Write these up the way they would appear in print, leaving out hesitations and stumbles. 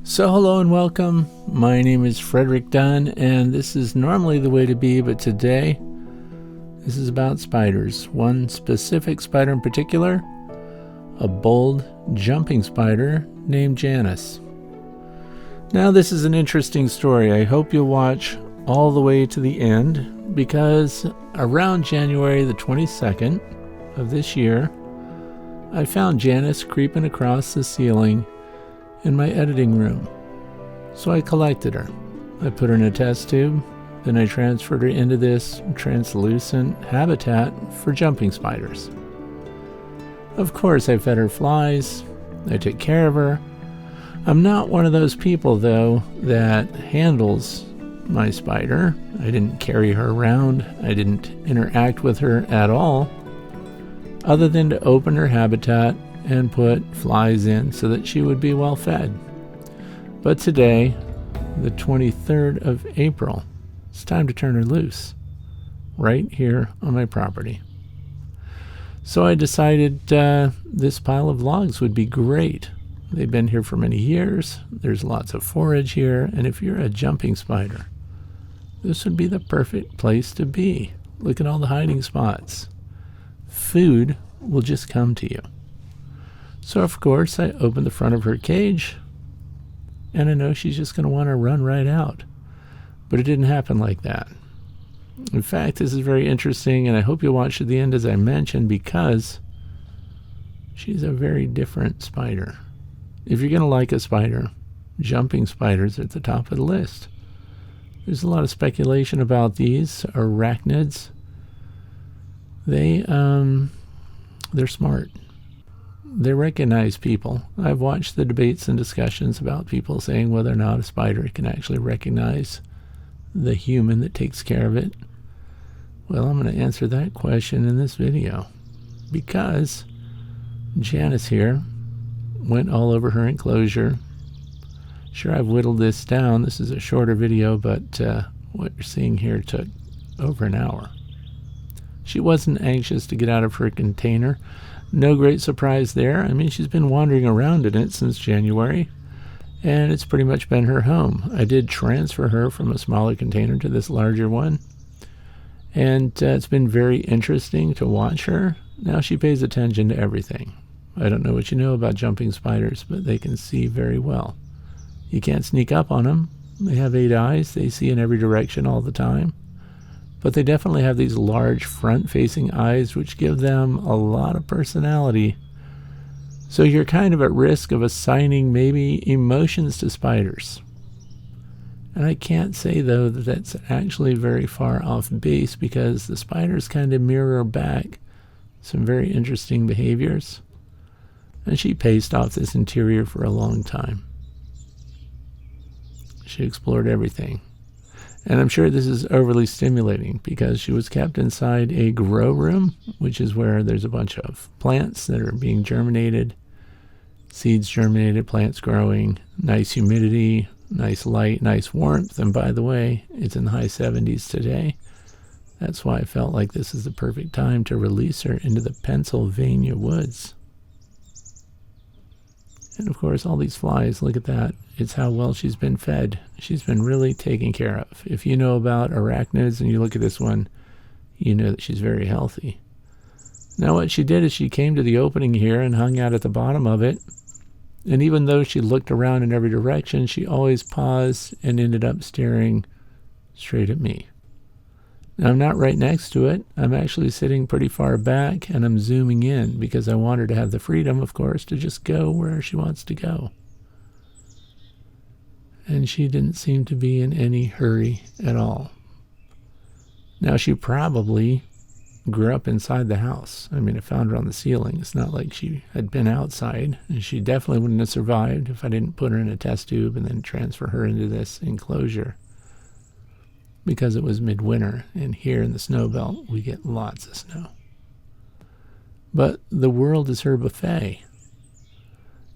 So hello and welcome. My name is Frederick Dunn, and this is normally the way to be, but today this is about spiders. One specific spider in particular, a bold jumping spider named Janice. Now this is an interesting story. I hope you'll watch all the way to the end, because around January the 22nd of this year, I found Janice creeping across the ceiling in my editing room. So I collected her. I put her in a test tube, then I transferred her into this translucent habitat for jumping spiders. Of course, I fed her flies, I took care of her. I'm not one of those people, though, that handles my spider. I didn't carry her around, I didn't interact with her at all, other than to open her habitat and put flies in so that she would be well fed. But today, the 23rd of April, it's time to turn her loose, right here on my property. So I decided this pile of logs would be great. They've been here for many years, there's lots of forage here, and if you're a jumping spider, this would be the perfect place to be. Look at all the hiding spots. Food will just come to you. So of course I opened the front of her cage, and I know she's just going to want to run right out. But it didn't happen like that. In fact, this is very interesting, and I hope you'll watch to the end as I mentioned, because she's a very different spider. If you're going to like a spider, jumping spiders are at the top of the list. There's a lot of speculation about these arachnids. They're smart. They recognize people. I've watched the debates and discussions about people saying whether or not a spider can actually recognize the human that takes care of it. Well, I'm going to answer that question in this video, because Janice here went all over her enclosure. Sure, I've whittled this down. This is a shorter video, but what you're seeing here took over an hour. She wasn't anxious to get out of her container. No great surprise there. I mean, she's been wandering around in it since January, and it's pretty much been her home. I did transfer her from a smaller container to this larger one, and it's been very interesting to watch her. Now she pays attention to everything. I don't know what you know about jumping spiders, but they can see very well. You can't sneak up on them. They have 8 eyes. They see in every direction all the time. But they definitely have these large front-facing eyes, which give them a lot of personality. So you're kind of at risk of assigning maybe emotions to spiders. And I can't say, though, that that's actually very far off base, because the spiders kind of mirror back some very interesting behaviors. And she paced off this interior for a long time. She explored everything. And I'm sure this is overly stimulating, because she was kept inside a grow room, which is where there's a bunch of plants that are being germinated, seeds germinated, plants growing, nice humidity, nice light, nice warmth. And by the way, it's in the high 70s today. That's why I felt like this is the perfect time to release her into the Pennsylvania woods. And of course, all these flies, look at that. It's how well she's been fed. She's been really taken care of. If you know about arachnids and you look at this one, you know that she's very healthy. Now what she did is she came to the opening here and hung out at the bottom of it. And even though she looked around in every direction, she always paused and ended up staring straight at me. Now I'm not right next to it. I'm actually sitting pretty far back, and I'm zooming in because I want her to have the freedom, of course, to just go where she wants to go. And she didn't seem to be in any hurry at all. Now she probably grew up inside the house. I mean, I found her on the ceiling. It's not like she had been outside, and she definitely wouldn't have survived if I didn't put her in a test tube and then transfer her into this enclosure, because it was midwinter, and here in the snow belt we get lots of snow. But the world is her buffet.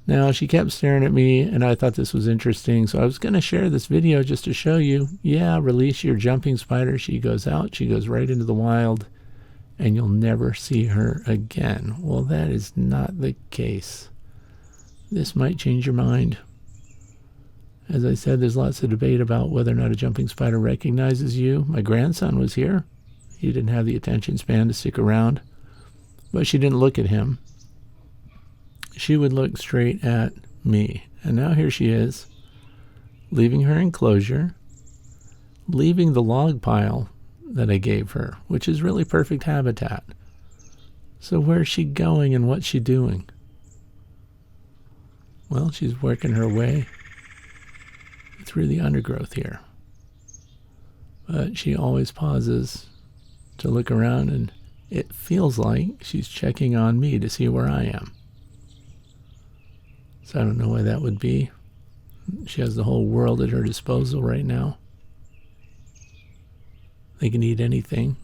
Now she kept staring at me, and I thought this was interesting, so I was going to share this video just to show you, yeah, release your jumping spider. She goes out, she goes right into the wild, and you'll never see her again. Well, that is not the case. This might change your mind. As I said, there's lots of debate about whether or not a jumping spider recognizes you. My grandson was here. He didn't have the attention span to stick around, but she didn't look at him. She would look straight at me. And now here she is, leaving her enclosure, leaving the log pile that I gave her, which is really perfect habitat. So where's she going and what's she doing? Well, she's working her way through the undergrowth here. But she always pauses to look around, and it feels like she's checking on me to see where I am. So I don't know why that would be. She has the whole world at her disposal right now. They can eat anything.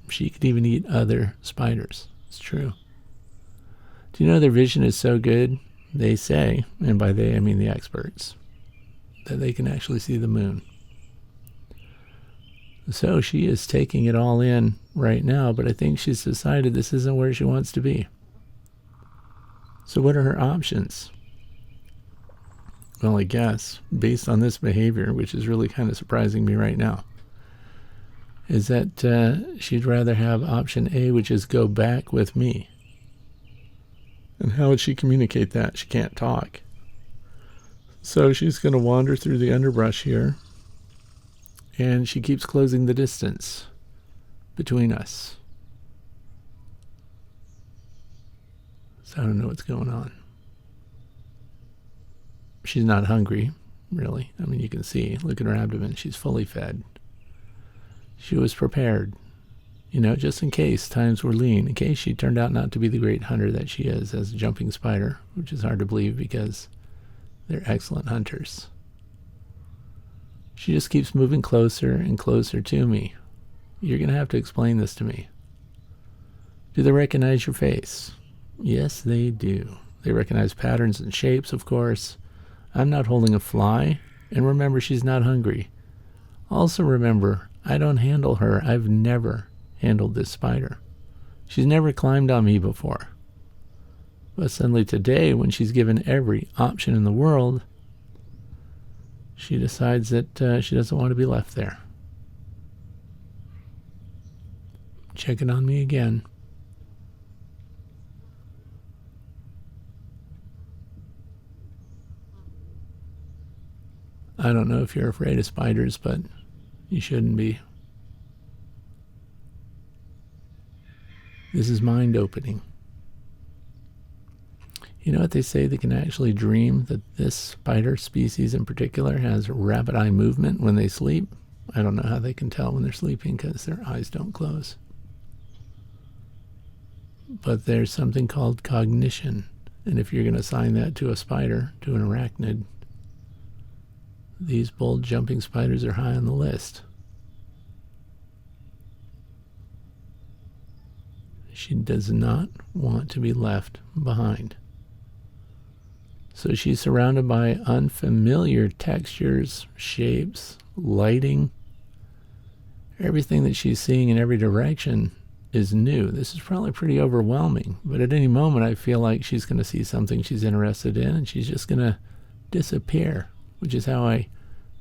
She could even eat other spiders. It's true. Do you know their vision is so good? They say, and by they I mean the experts, that they can actually see the moon. So she is taking it all in right now, but I think she's decided this isn't where she wants to be. So what are her options? Well, I guess, based on this behavior, which is really kind of surprising me right now, is that she'd rather have option A, which is go back with me. And how would she communicate that? She can't talk. So she's going to wander through the underbrush here, and she keeps closing the distance between us. So I don't know what's going on. She's not hungry, really. I mean, you can see, look at her abdomen. She's fully fed. She was prepared, just in case times were lean, in case she turned out not to be the great hunter that she is as a jumping spider, which is hard to believe because they're excellent hunters. She just keeps moving closer and closer to me. You're going to have to explain this to me. Do they recognize your face? Yes, they do. They recognize patterns and shapes, of course. I'm not holding a fly. And remember, she's not hungry. Also remember, I don't handle her. I've never handled this spider. She's never climbed on me before. But suddenly today, when she's given every option in the world, she decides that she doesn't want to be left there. Checking on me again. I don't know if you're afraid of spiders, but you shouldn't be. This is mind-opening. You know what they say? They can actually dream that this spider species in particular has rapid eye movement when they sleep. I don't know how they can tell when they're sleeping because their eyes don't close. But there's something called cognition. And if you're going to assign that to a spider, to an arachnid, these bold jumping spiders are high on the list. She does not want to be left behind. So she's surrounded by unfamiliar textures, shapes, lighting. Everything that she's seeing in every direction is new. This is probably pretty overwhelming, but at any moment I feel like she's going to see something she's interested in and she's just going to disappear, which is how I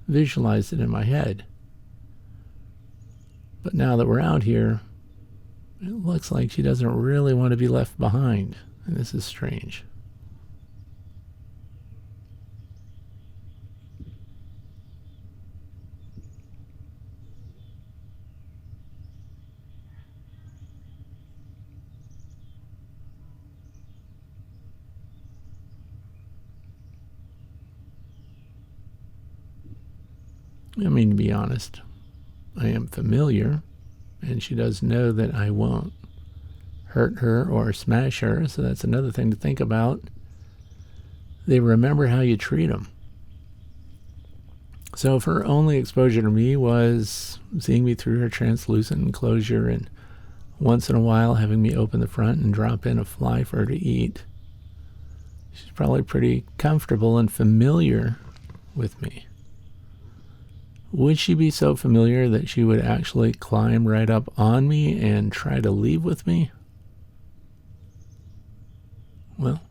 visualized it in my head. But now that we're out here, it looks like she doesn't really want to be left behind, and this is strange. I mean, to be honest, I am familiar, and she does know that I won't hurt her or smash her, so that's another thing to think about. They remember how you treat them. So if her only exposure to me was seeing me through her translucent enclosure and once in a while having me open the front and drop in a fly for her to eat, she's probably pretty comfortable and familiar with me. Would she be so familiar that she would actually climb right up on me and try to leave with me? Well,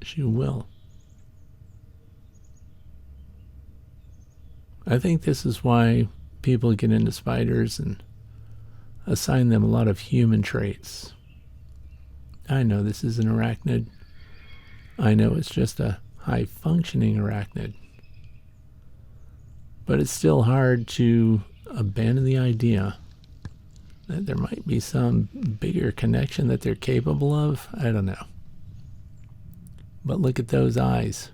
she will. I think this is why people get into spiders and assign them a lot of human traits. I know this is an arachnid. I know it's just a high-functioning arachnid. But it's still hard to abandon the idea that there might be some bigger connection that they're capable of. I don't know. But look at those eyes.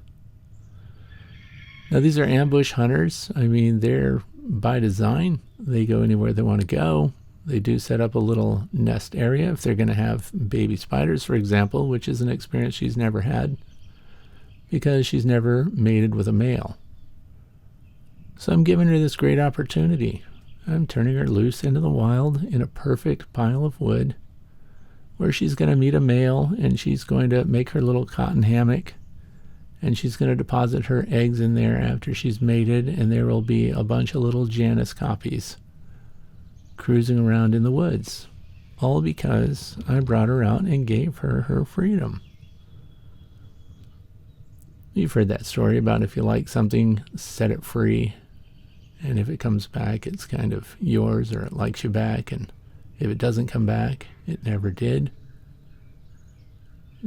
Now, these are ambush hunters. I mean, they're by design. They go anywhere they want to go. They do set up a little nest area if they're going to have baby spiders, for example, which is an experience she's never had because she's never mated with a male. So I'm giving her this great opportunity. I'm turning her loose into the wild in a perfect pile of wood where she's going to meet a male and she's going to make her little cotton hammock and she's going to deposit her eggs in there after she's mated, and there will be a bunch of little Janice copies cruising around in the woods, all because I brought her out and gave her her freedom. You've heard that story about if you like something, set it free, and if it comes back, it's kind of yours, or it likes you back, and if it doesn't come back, it never did.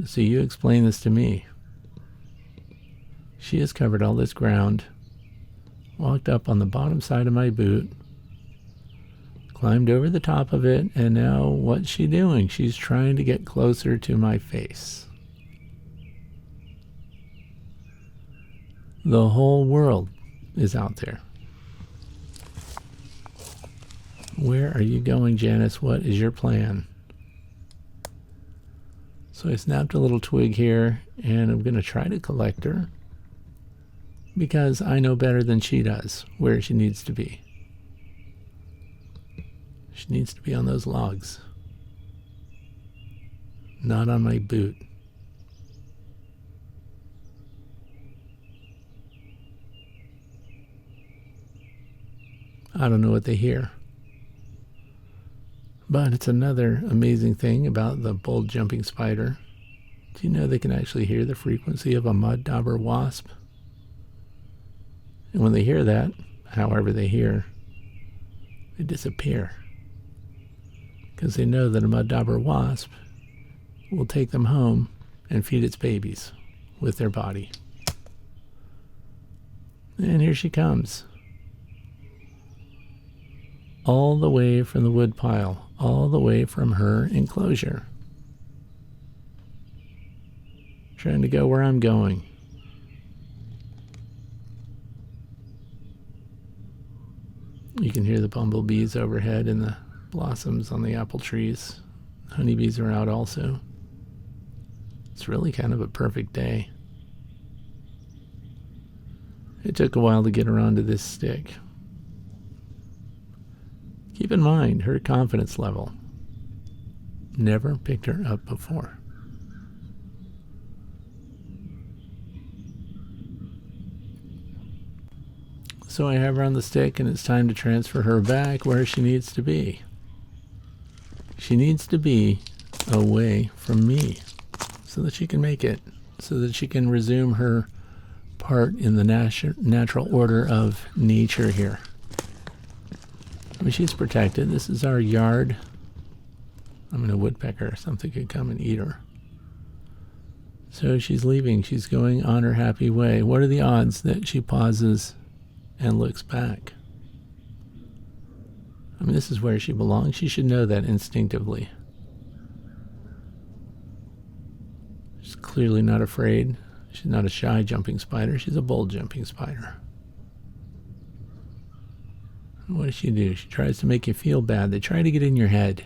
So you explain this to me. She has covered all this ground, walked up on the bottom side of my boot, climbed over the top of it, and now what's she doing? She's trying to get closer to my face. The whole world is out there. Where are you going, Janice? What is your plan? So I snapped a little twig here, and I'm going to try to collect her because I know better than she does where she needs to be. She needs to be on those logs, not on my boot. I don't know what they hear. But it's another amazing thing about the bold jumping spider. Do you know they can actually hear the frequency of a mud dauber wasp? And when they hear that, however they hear, they disappear. Because they know that a mud dauber wasp will take them home and feed its babies with their body. And here she comes. All the way from the woodpile, all the way from her enclosure. Trying to go where I'm going. You can hear the bumblebees overhead and the blossoms on the apple trees. Honeybees are out also. It's really kind of a perfect day. It took a while to get her onto this stick. Keep in mind her confidence level. Never picked her up before. So I have her on the stick, and it's time to transfer her back where she needs to be. She needs to be away from me so that she can make it, so that she can resume her part in the natural order of nature here. I mean, she's protected. This is our yard. I mean, a woodpecker or something could come and eat her. So she's leaving. She's going on her happy way. What are the odds that she pauses and looks back? I mean, this is where she belongs. She should know that instinctively. She's clearly not afraid. She's not a shy jumping spider. She's a bold jumping spider. What does she do? She tries to make you feel bad. They try to get in your head.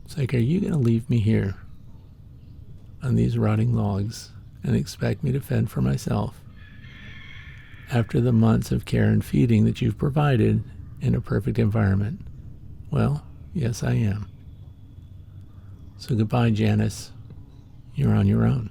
It's like, are you going to leave me here on these rotting logs and expect me to fend for myself after the months of care and feeding that you've provided in a perfect environment? Well, yes, I am. So goodbye, Janice. You're on your own.